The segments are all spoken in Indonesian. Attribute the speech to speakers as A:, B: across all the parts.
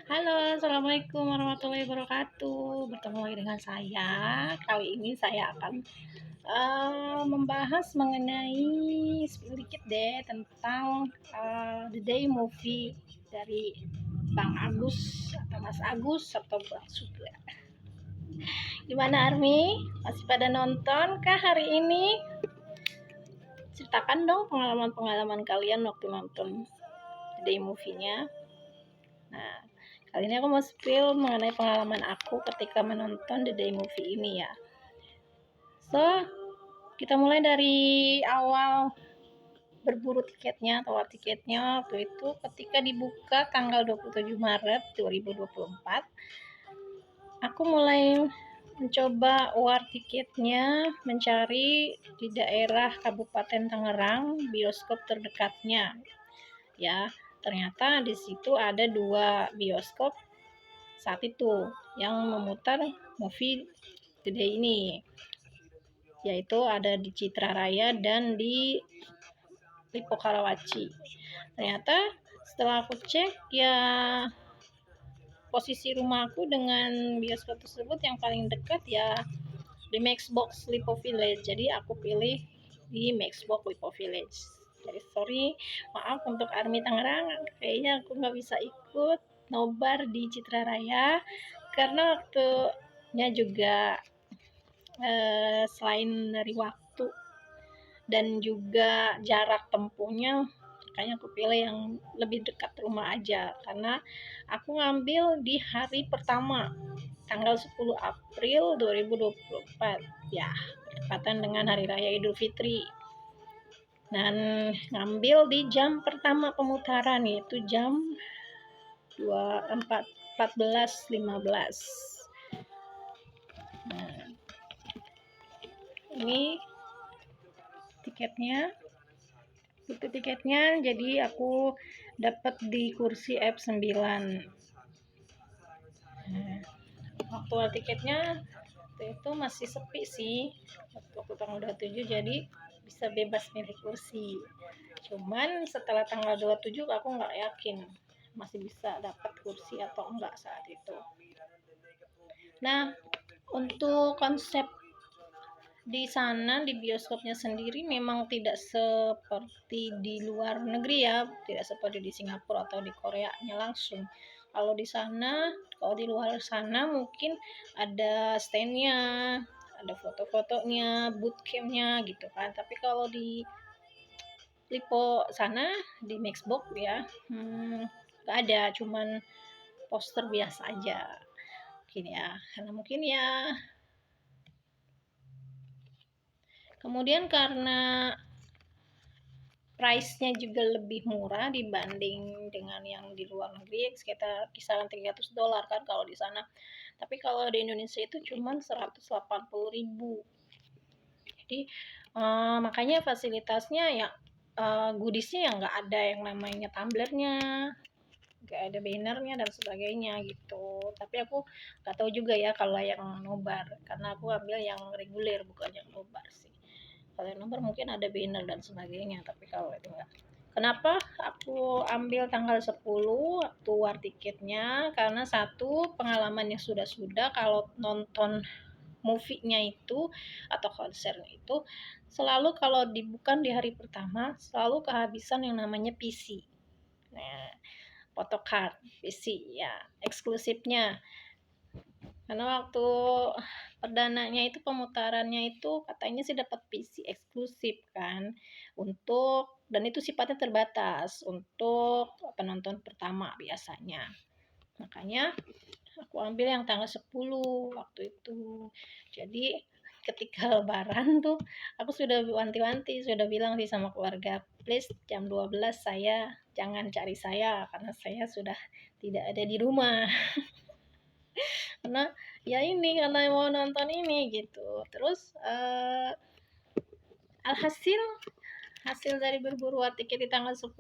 A: Halo, assalamualaikum warahmatullahi wabarakatuh. Bertemu lagi dengan saya. Kali ini saya akan membahas mengenai sedikit deh tentang The Day Movie dari Bang Agus atau Mas Agus atau Bang Suga. Gimana Armi? Masih pada nonton kah hari ini? Ceritakan dong pengalaman-pengalaman kalian waktu nonton The Day Movie-nya. Nah, kali ini aku mau spill mengenai pengalaman aku ketika menonton The Day Movie ini ya. So, kita mulai dari awal berburu tiketnya atau tiketnya waktu itu ketika dibuka tanggal 27 Maret 2024. Aku mulai mencoba war tiketnya, mencari di daerah Kabupaten Tangerang bioskop terdekatnya. Ya, ternyata di situ ada 2 bioskop saat itu yang memutar movie gede ini, yaitu ada di Citra Raya dan di Lipo Karawaci. Ternyata setelah aku cek ya, posisi rumahku dengan bioskop tersebut yang paling dekat ya di Maxbox Lipo Village. Jadi aku pilih di Maxbox Lipo Village. Jadi sorry, maaf untuk Army Tangerang, kayaknya aku nggak bisa ikut nobar di Citra Raya karena waktunya juga selain dari waktu dan juga jarak tempuhnya, makanya aku pilih yang lebih dekat rumah aja karena aku ngambil di hari pertama tanggal 10 April 2024 ya, bertepatan dengan Hari Raya Idul Fitri, dan ngambil di jam pertama pemutaran yaitu jam 14.15. Nah, ini tiketnya, itu tiketnya. Jadi aku dapat di kursi F9. Nah, waktu tiketnya itu masih sepi sih waktu tanggal 27, jadi bisa bebas milih kursi. Cuman setelah tanggal 27 aku nggak yakin masih bisa dapat kursi atau enggak saat itu. Nah, untuk konsep di sana di bioskopnya sendiri memang tidak seperti di luar negeri ya, tidak seperti di Singapura atau di Koreanya langsung. Kalau di sana, kalau di luar sana mungkin ada standnya, ada foto-fotonya, bootcampnya gitu kan. Tapi kalau di Lipo sana di Maxbox ya, nggak ada, cuman poster biasa aja. Mungkin ya, karena mungkin ya. Kemudian karena price-nya juga lebih murah dibanding dengan yang di luar negeri, sekitar kisaran $300 kan kalau di sana. Tapi kalau di Indonesia itu cuma 180.000. Jadi makanya fasilitasnya ya goodiesnya ya nggak ada yang namanya tumblernya, nggak ada bannernya dan sebagainya gitu. Tapi aku nggak tahu juga ya kalau yang nobar, karena aku ambil yang reguler bukan yang nobar sih. Kalau yang nobar mungkin ada banner dan sebagainya, tapi kalau itu enggak. Kenapa aku ambil tanggal 10 waktu war tiketnya? Karena satu, pengalamannya sudah kalau nonton movie-nya itu atau konsernya itu selalu kalau bukan di hari pertama selalu kehabisan yang namanya PC. Nah, photocard PC ya, eksklusifnya. Karena waktu perdananya itu pemutarannya itu katanya sih dapat PC eksklusif kan, dan itu sifatnya terbatas untuk penonton pertama biasanya. Makanya aku ambil yang tanggal 10 waktu itu. Jadi ketika lebaran tuh aku sudah wanti-wanti, sudah bilang sih sama keluarga, please jam 12 jangan cari saya karena saya sudah tidak ada di rumah. Karena ya ini, karena mau nonton ini gitu. Terus alhasil hasil dari berburu tiket di tanggal 10,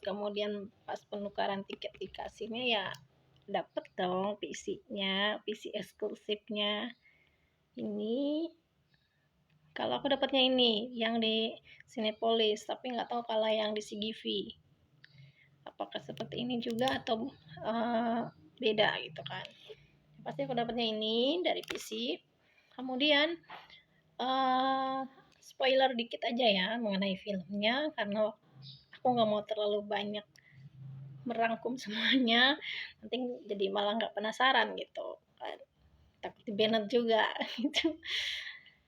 A: kemudian pas penukaran tiket dikasihnya ya dapet dong PC-nya, PC eksklusifnya. Ini kalau aku dapatnya ini yang di Cinepolis, tapi nggak tahu kalau yang di CGV apakah seperti ini juga atau beda gitu kan. Pasti aku dapatnya ini dari PC. Kemudian spoiler dikit aja ya mengenai filmnya, karena aku nggak mau terlalu banyak merangkum semuanya, nanti jadi malah nggak penasaran gitu kan, takut di juga gitu.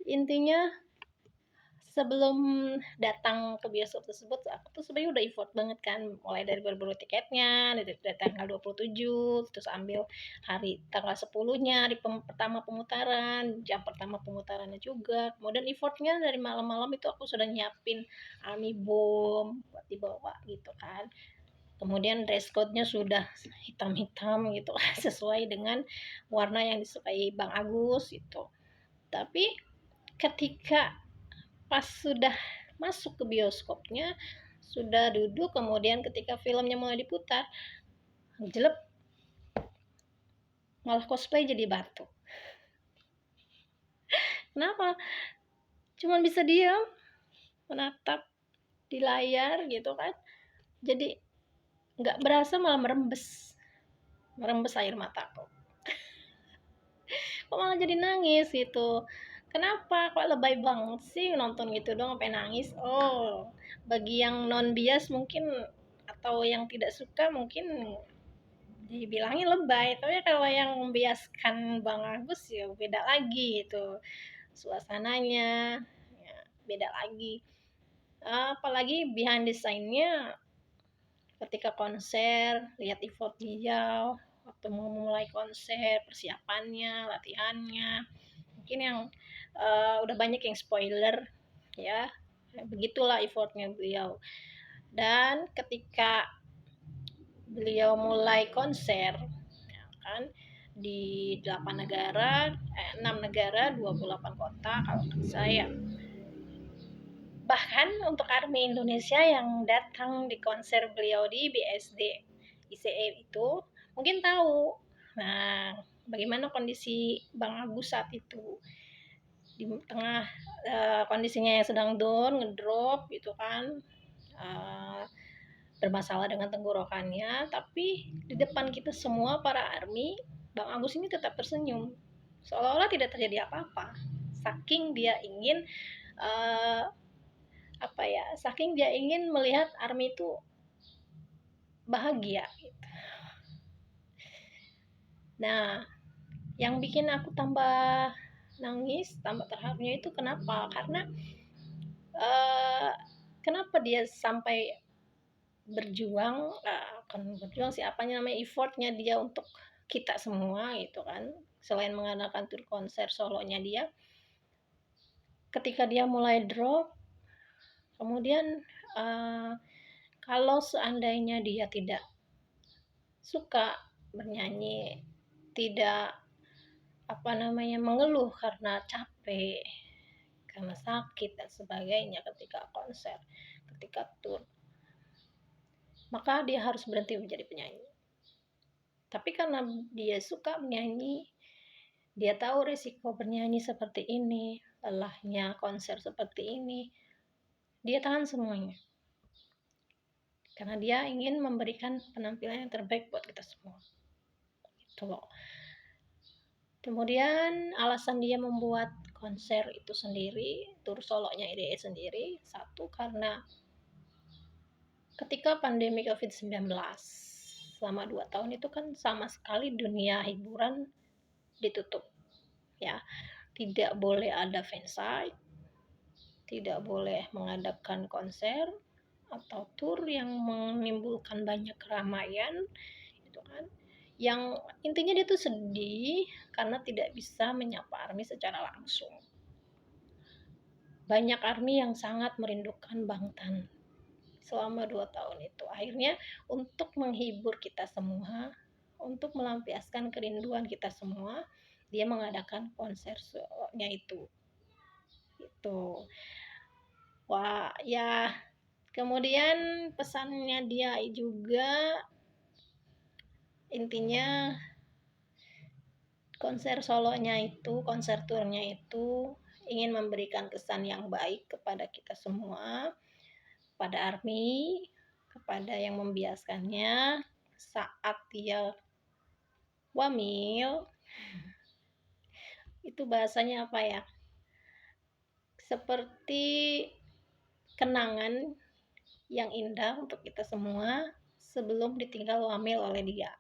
A: Intinya sebelum datang ke bioskop tersebut, aku tuh sebenarnya udah effort banget kan, mulai dari berburu tiketnya dari tanggal 27, terus ambil hari tanggal 10-nya di pertama pemutaran, jam pertama pemutarannya juga. Kemudian effortnya dari malam-malam itu aku sudah nyiapin army bomb buat dibawa gitu kan. Kemudian dress code-nya sudah hitam-hitam gitu sesuai dengan warna yang disukai Bang Agus gitu. Tapi ketika pas sudah masuk ke bioskopnya, sudah duduk, kemudian ketika filmnya mulai diputar, jelek, malah cosplay jadi batu. Kenapa? Cuman bisa diam menatap di layar gitu kan, jadi nggak berasa malah merembes air mataku. Kok malah jadi nangis gitu, kenapa kok lebay banget sih nonton gitu dong sampai nangis. Oh, bagi yang non bias mungkin atau yang tidak suka mungkin dibilangin lebay, tapi kalau yang membiaskan Bang Agus ya beda lagi itu suasananya, ya, beda lagi. Apalagi behind design-nya ketika konser, lihat effort dia waktu mau mulai konser, persiapannya, latihannya. Mungkin yang udah banyak yang spoiler ya. Begitulah effortnya beliau. Dan ketika beliau mulai konser ya kan di 8 negara, 6 negara, 28 kota kalau saya. Bahkan untuk ARMY Indonesia yang datang di konser beliau di BSD ICE itu mungkin tahu. Nah, bagaimana kondisi Bang Agus saat itu di tengah kondisinya yang sedang down, ngedrop gitu kan. Uh, Bermasalah dengan tenggorokannya, tapi di depan kita semua para ARMY, Bang Agus ini tetap tersenyum, seolah-olah tidak terjadi apa-apa. Saking dia ingin uh, saking dia ingin melihat ARMY itu bahagia. Gitu. Nah, yang bikin aku tambah nangis, tambah terharunya itu kenapa? Karena kenapa dia sampai berjuang, akan berjuang sih, apanya namanya, effortnya dia untuk kita semua gitu kan, selain mengadakan tur konser solonya dia, ketika dia mulai drop, kemudian kalau seandainya dia tidak suka bernyanyi, tidak mengeluh karena capek, karena sakit dan sebagainya ketika konser, ketika tur, maka dia harus berhenti menjadi penyanyi. Tapi karena dia suka menyanyi, dia tahu risiko bernyanyi seperti ini, lelahnya konser seperti ini, dia tahan semuanya. Karena dia ingin memberikan penampilan yang terbaik buat kita semua. Gitu loh. Kemudian alasan dia membuat konser itu sendiri, tur solonya IDE sendiri, satu karena ketika pandemi COVID-19 selama 2 tahun itu kan sama sekali dunia hiburan ditutup ya, tidak boleh ada fansite, tidak boleh mengadakan konser atau tur yang menimbulkan banyak keramaian gitu kan, yang intinya dia tuh sedih karena tidak bisa menyapa ARMY secara langsung. Banyak ARMY yang sangat merindukan Bangtan selama 2 tahun itu. Akhirnya untuk menghibur kita semua, untuk melampiaskan kerinduan kita semua, dia mengadakan konser solonya itu. Itu. Wah, ya. Kemudian pesannya dia juga intinya konser solonya itu, konser turnya itu ingin memberikan kesan yang baik kepada kita semua, pada ARMY, kepada yang membiaskannya saat dia Wamil itu bahasanya apa ya? Seperti kenangan yang indah untuk kita semua sebelum ditinggal wamil oleh dia.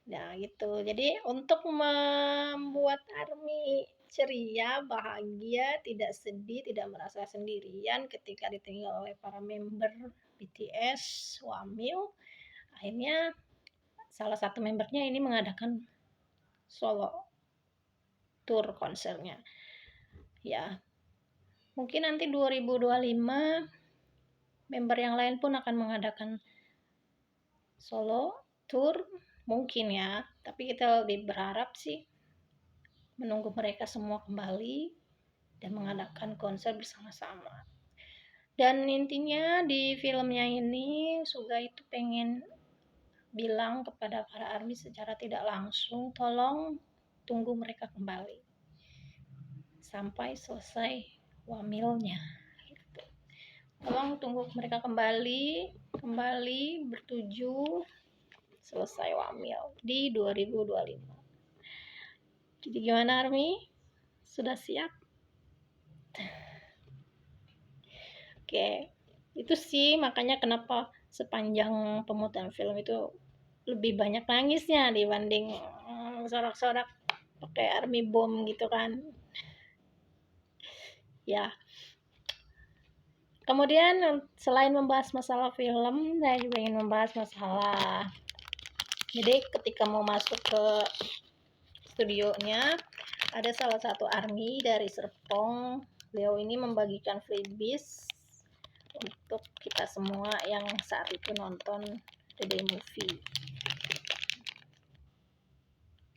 A: Nah, gitu. Jadi untuk membuat Army ceria, bahagia, tidak sedih, tidak merasa sendirian ketika ditinggal oleh para member BTS, Wamil, akhirnya salah satu membernya ini mengadakan solo tour konsernya. Ya, mungkin nanti 2025 member yang lain pun akan mengadakan solo tour mungkin ya, tapi kita lebih berharap sih menunggu mereka semua kembali dan mengadakan konser bersama-sama. Dan intinya di filmnya ini Suga itu pengen bilang kepada para ARMY secara tidak langsung, tolong tunggu mereka kembali sampai selesai wamilnya. Tolong tunggu mereka kembali bertuju selesai wamil di 2025. Jadi gimana ARMY? Sudah siap? Oke, itu sih makanya kenapa sepanjang pemutaran film itu lebih banyak nangisnya dibanding sorak-sorak pakai army bomb gitu kan. Ya. Kemudian selain membahas masalah film, saya juga ingin membahas masalah. Jadi ketika mau masuk ke studionya, ada salah satu army dari Serpong. Beliau ini membagikan freebies untuk kita semua yang saat itu nonton The Day Movie.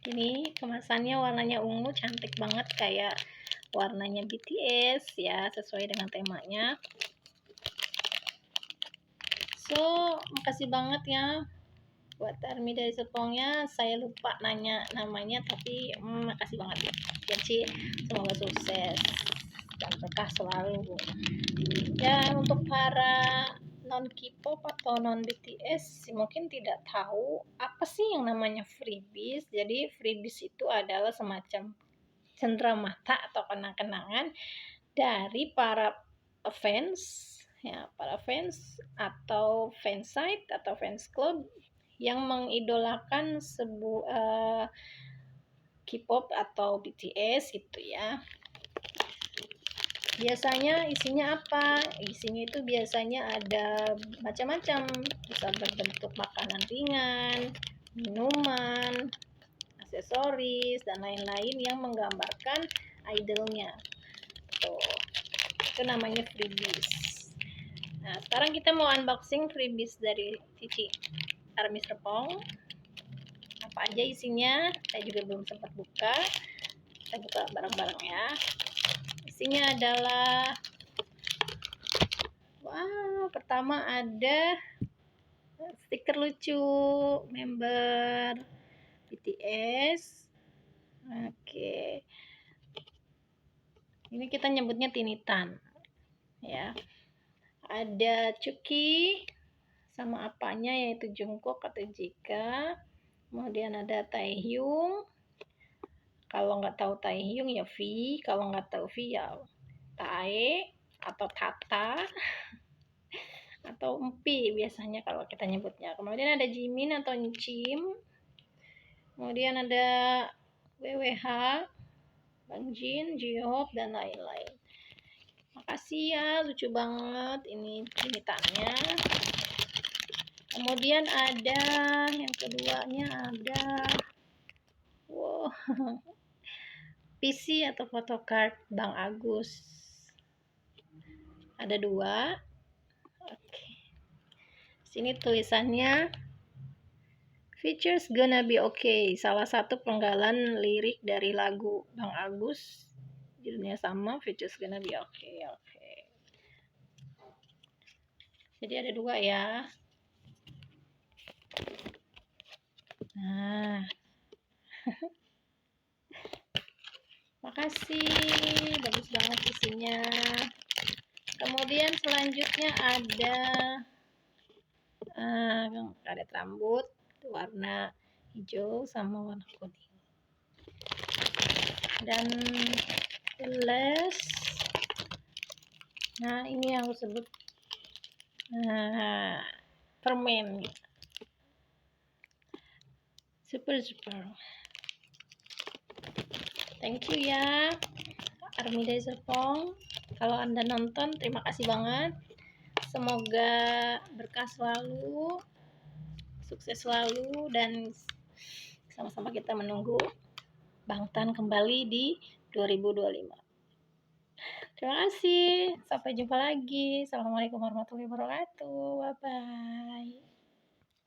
A: Ini kemasannya warnanya ungu, cantik banget kayak warnanya BTS ya, sesuai dengan temanya. So, makasih banget ya buat Army dari Serpongnya. Saya lupa nanya namanya, tapi makasih banget ya. Jadi semoga sukses dan berkah selalu. Ya, untuk para non K-pop atau non BTS mungkin tidak tahu apa sih yang namanya freebies. Jadi freebies itu adalah semacam cenderamata atau kenang-kenangan dari para fans ya, para fans atau fansite atau fans club yang mengidolakan sebuah K-pop atau BTS gitu ya. Biasanya isinya apa? Isinya itu biasanya ada macam-macam, bisa berbentuk makanan ringan, minuman, aksesoris, dan lain-lain yang menggambarkan idolnya. Tuh, itu namanya freebies. Nah, sekarang kita mau unboxing freebies dari Cici Army Serpong. Apa aja isinya? Saya juga belum sempat buka. Kita buka bareng-bareng ya. Isinya adalah, wow, pertama ada stiker lucu member BTS. Oke. Ini kita nyebutnya tinitan. Ya. Ada Chucky sama apanya yaitu Jungkook atau Jika. Kemudian ada Taehyung. Kalau nggak tahu Taehyung ya V. Kalau nggak tahu V ya Tae atau Tata atau Empi biasanya kalau kita nyebutnya. Kemudian ada Jimin atau Ncim. Kemudian ada WWH, Bang Jin, J-Hope, dan lain-lain. Makasih ya, lucu banget ini tanya. Kemudian ada yang keduanya ada wow, PC atau photocard Bang Agus. Ada 2. Oke. Sini tulisannya Features Gonna Be Okay. Salah satu penggalan lirik dari lagu Bang Agus. Judulnya sama, Features Gonna Be Okay. Oke. Jadi ada 2 ya. Nah. Makasih, bagus banget isinya. Kemudian selanjutnya ada karet rambut warna hijau sama warna kuning. Dan les, nah ini yang aku sebut permen, super. Thank you ya Armida Serpong, kalau Anda nonton terima kasih banget, semoga berkah selalu, sukses selalu, dan sama-sama kita menunggu Bangtan kembali di 2025. Terima kasih, sampai jumpa lagi. Assalamualaikum warahmatullahi wabarakatuh. Bye bye.